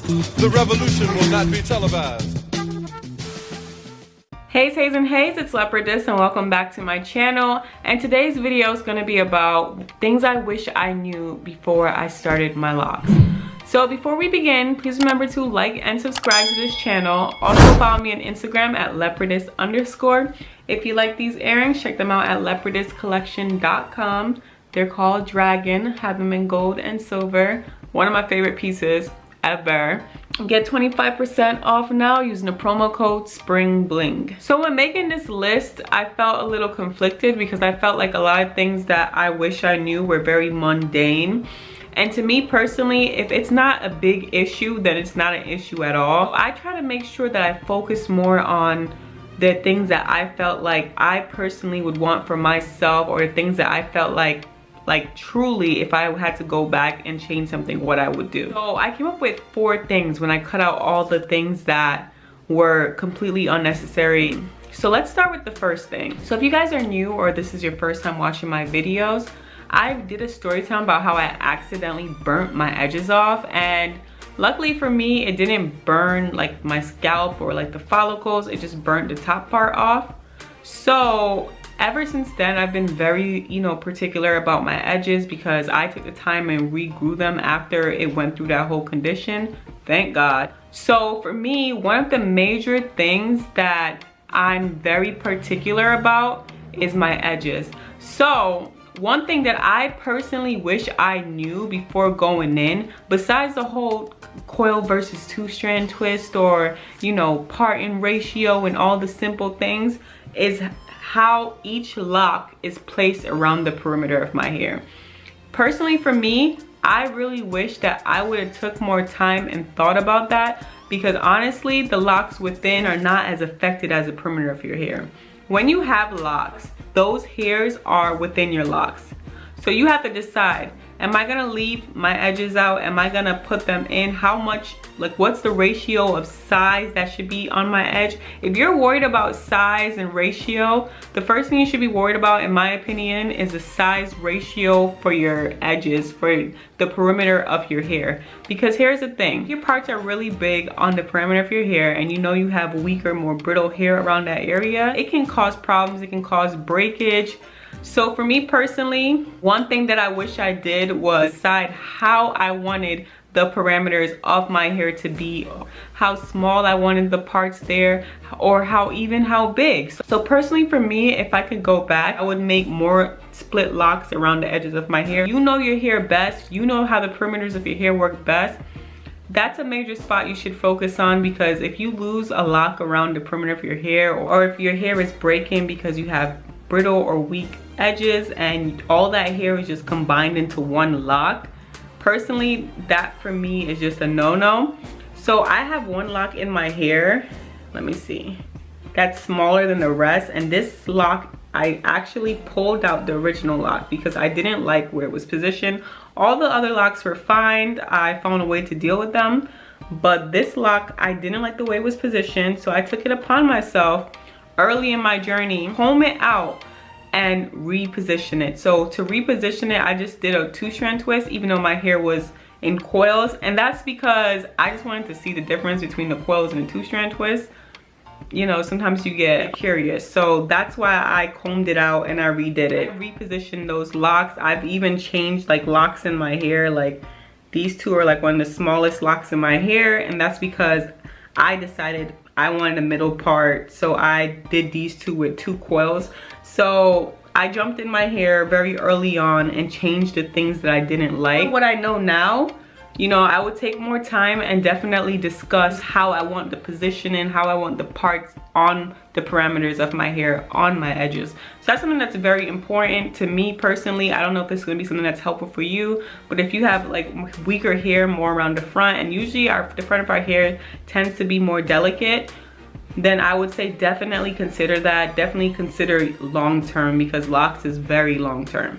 The revolution will not be televised. Hey and hey, it's Leopardess and welcome back to my channel. And today's video is going to be about things I wish I knew before I started my locks. So before we begin, please remember to like and subscribe to this channel. Also follow me on Instagram at leopardess_. If you like these earrings, check them out at leopardesscollection.com. They're called Dragon, have them in gold and silver. One of my favorite pieces ever. Get 25% off now using the promo code SPRINGBLING. So when making this list, I felt a little conflicted because I felt like a lot of things that I wish I knew were very mundane. And to me personally, if it's not a big issue, then it's not an issue at all. I try to make sure that I focus more on the things that I felt like I personally would want for myself, or the things that I felt like truly, if I had to go back and change something, what I would do. So I came up with 4 things when I cut out all the things that were completely unnecessary. So let's start with the first thing. So if you guys are new or this is your first time watching my videos, I did a story time about how I accidentally burnt my edges off, and luckily for me, it didn't burn like my scalp or like the follicles, it just burnt the top part off. So ever since then, I've been very, particular about my edges because I took the time and regrew them after it went through that whole condition. Thank God. So for me, one of the major things that I'm very particular about is my edges. So one thing that I personally wish I knew before going in, besides the whole coil versus 2-strand twist or, parting ratio and all the simple things, is how each lock is placed around the perimeter of my hair. Personally for me, I really wish that I would have took more time and thought about that, because honestly, the locks within are not as affected as the perimeter of your hair. When you have locks, those hairs are within your locks. So you have to decide, am I gonna leave my edges out? Am I gonna put them in? How much, what's the ratio of size that should be on my edge? If you're worried about size and ratio, the first thing you should be worried about, in my opinion, is the size ratio for your edges, for the perimeter of your hair. Because here's the thing, if your parts are really big on the perimeter of your hair and you have weaker, more brittle hair around that area, it can cause problems, it can cause breakage. So for me personally, one thing that I wish I did was decide how I wanted the parameters of my hair to be, how small I wanted the parts there, or how big. So personally for me, if I could go back, I would make more split locks around the edges of my hair. You know your hair best, you know how the perimeters of your hair work best. That's a major spot you should focus on, because if you lose a lock around the perimeter of your hair, or if your hair is breaking because you have brittle or weak edges and all that hair is just combined into one lock, personally, that for me is just a no-no. So I have one lock in my hair, let me see, that's smaller than the rest, and this lock, I actually pulled out the original lock because I didn't like where it was positioned. All the other locks were fine, I found a way to deal with them, but this lock, I didn't like the way it was positioned, so I took it upon myself early in my journey, comb it out and reposition it. So to reposition it, I just did a 2-strand twist, even though my hair was in coils, and that's because I just wanted to see the difference between the coils and the 2-strand twist. Sometimes you get curious, so that's why I combed it out and I redid it. I repositioned those locks. I've even changed locks in my hair, these two are one of the smallest locks in my hair, and that's because I decided I wanted a middle part, so I did these two with 2 coils. So I jumped in my hair very early on and changed the things that I didn't like. What I know now, I would take more time and definitely discuss how I want the positioning, how I want the parts on the parameters of my hair, on my edges. So that's something that's very important to me personally. I don't know if this is gonna be something that's helpful for you, but if you have weaker hair more around the front, and usually the front of our hair tends to be more delicate, then I would say definitely consider that. Definitely consider long-term, because locks is very long-term.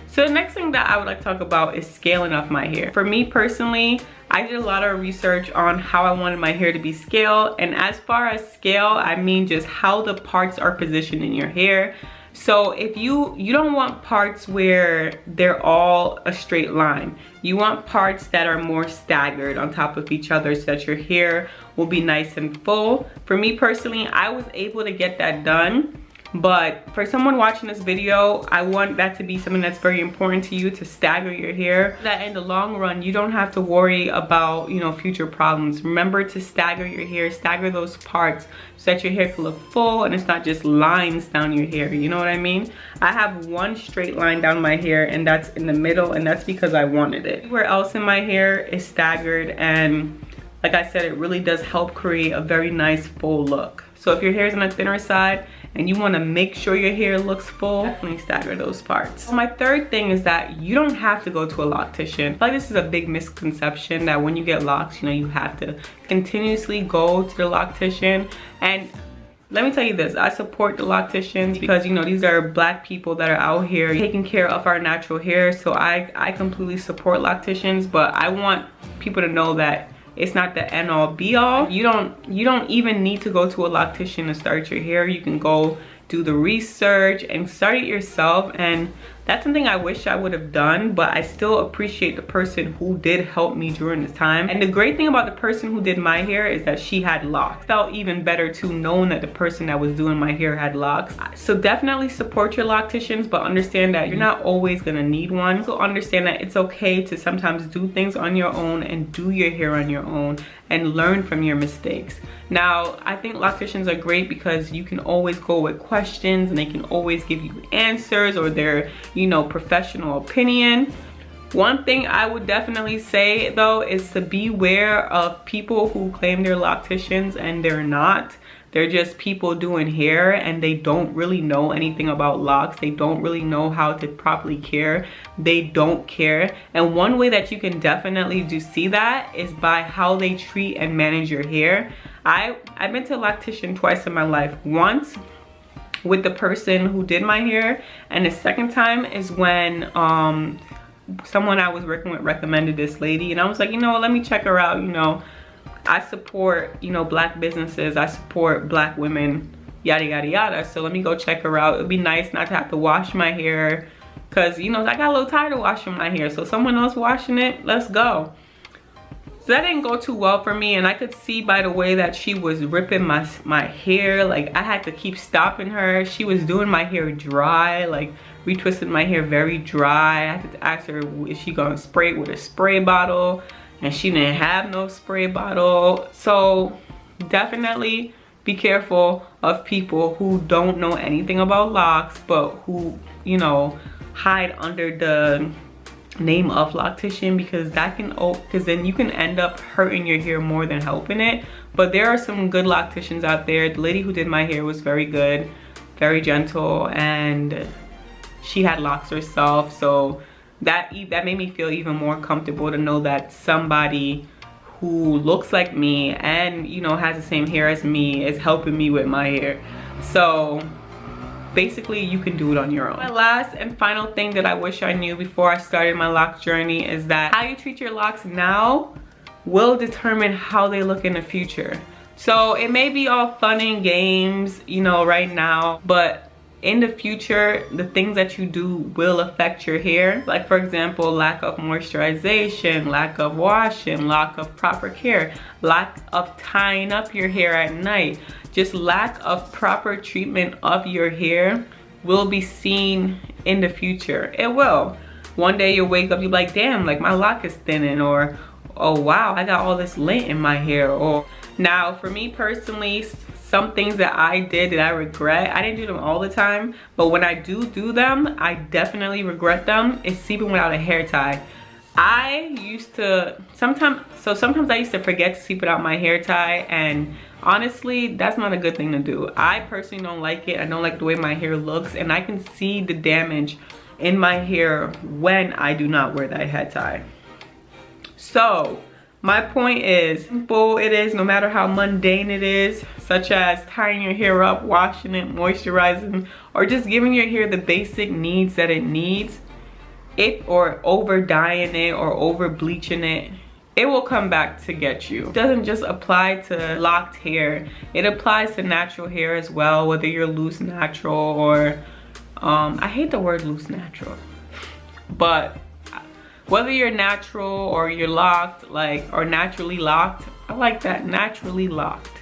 So the next thing that I would like to talk about is scaling off my hair. For me personally, I did a lot of research on how I wanted my hair to be scaled, and as far as scale, I mean just how the parts are positioned in your hair. So if you don't want parts where they're all a straight line. You want parts that are more staggered on top of each other so that your hair will be nice and full. For me personally, I was able to get that done. But for someone watching this video, I want that to be something that's very important to you, to stagger your hair. That in the long run, you don't have to worry about, you know, future problems. Remember to stagger your hair, stagger those parts so that your hair can look full and it's not just lines down your hair, you know what I mean? I have one straight line down my hair and that's in the middle, and that's because I wanted it. Everywhere else in my hair is staggered, and like I said, it really does help create a very nice full look. So if your hair is on the thinner side and you want to make sure your hair looks full, definitely stagger those parts. So my third thing is that you don't have to go to a loctician. Like, this is a big misconception that when you get locks, you know, you have to continuously go to the loctician. And let me tell you this, I support the locticians because, you know, these are Black people that are out here taking care of our natural hair. So I completely support locticians, but I want people to know that it's not the end all be all. You don't even need to go to a loctician to start your hair. You can go do the research and start it yourself, and that's something I wish I would have done, but I still appreciate the person who did help me during this time. And the great thing about the person who did my hair is that she had locks. It felt even better to know that the person that was doing my hair had locks. So definitely support your locticians, but understand that you're not always gonna need one. So understand that it's okay to sometimes do things on your own and do your hair on your own and learn from your mistakes. Now, I think locticians are great because you can always go with questions and they can always give you answers or their, you know, professional opinion. One thing I would definitely say though is to beware of people who claim they're locticians and they're not. They're just people doing hair and they don't really know anything about locks. They don't really know how to properly care. They don't care. And one way that you can definitely see that is by how they treat and manage your hair. I've been to a loctician twice in my life. Once with the person who did my hair, and the second time is when someone I was working with recommended this lady, and I was like, you know what, let me check her out. You know, I support, you know, Black businesses, I support Black women, yada yada yada, so let me go check her out. It'd be nice not to have to wash my hair because, you know, I got a little tired of washing my hair, so someone else washing it, let's go. So that didn't go too well for me, and I could see by the way that she was ripping my hair. Like, I had to keep stopping her. She was doing my hair dry, like retwisted my hair very dry. I had to ask her, is she gonna spray it with a spray bottle? And she didn't have no spray bottle. So definitely be careful of people who don't know anything about locks, but who, you know, hide under the name of loctician, because that can, because then you can end up hurting your hair more than helping it. But there are some good locticians out there. The lady who did my hair was very good, very gentle, and she had locks herself, so that made me feel even more comfortable to know that somebody who looks like me and, you know, has the same hair as me is helping me with my hair. So basically you can do it on your own. My last and final thing that I wish I knew before I started my lock journey is that how you treat your locks now will determine how they look in the future. So it may be all fun and games, you know, right now, but in the future, the things that you do will affect your hair. Like, for example, lack of moisturization, lack of washing, lack of proper care, lack of tying up your hair at night, just lack of proper treatment of your hair will be seen in the future. It will. One day you'll wake up, you'll be like, damn, like my lock is thinning, or oh wow, I got all this lint in my hair. Or now for me personally, some things that I did that I regret, I didn't do them all the time, but when I do them, I definitely regret them, is sleeping without a hair tie. I used to, sometimes I used to forget to sleep without my hair tie, and honestly, that's not a good thing to do. I personally don't like it. I don't like the way my hair looks, and I can see the damage in my hair when I do not wear that head tie. So my point is, simple it is, no matter how mundane it is, such as tying your hair up, washing it, moisturizing, or just giving your hair the basic needs that it needs, or over dyeing it or over bleaching it, it will come back to get you. It doesn't just apply to locked hair, it applies to natural hair as well, whether you're loose natural or I hate the word loose natural, but whether you're natural or you're locked, like, or naturally locked, I like that, naturally locked.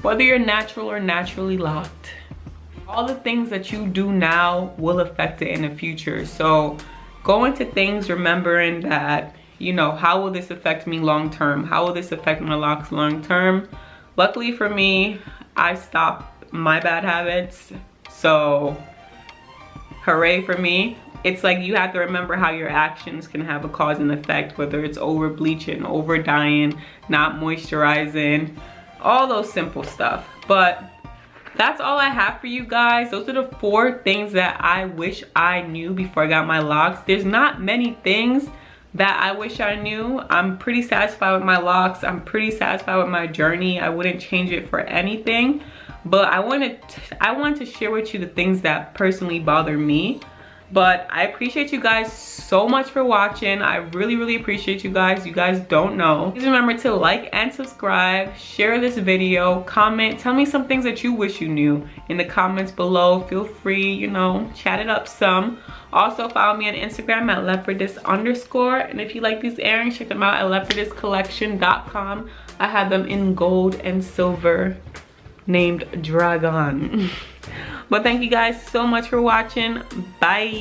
Whether you're natural or naturally locked, all the things that you do now will affect it in the future. So go into things remembering that, you know, how will this affect me long term? How will this affect my locks long term? Luckily for me, I stopped my bad habits, so hooray for me. It's like you have to remember how your actions can have a cause and effect, whether it's over bleaching, over dyeing, not moisturizing, all those simple stuff. But that's all I have for you guys. Those are the 4 things that I wish I knew before I got my locks. There's not many things that I wish I knew. I'm pretty satisfied with my locks. I'm pretty satisfied with my journey. I wouldn't change it for anything. But I wanted to share with you the things that personally bother me. But I appreciate you guys so much for watching. I really, really appreciate you guys. You guys don't know. Please remember to like and subscribe, share this video, comment, tell me some things that you wish you knew in the comments below. Feel free, you know, chat it up some. Also follow me on Instagram at leopardess_. And if you like these earrings, check them out at leopardesscollection.com. I have them in gold and silver named Dragon. But thank you guys so much for watching. Bye.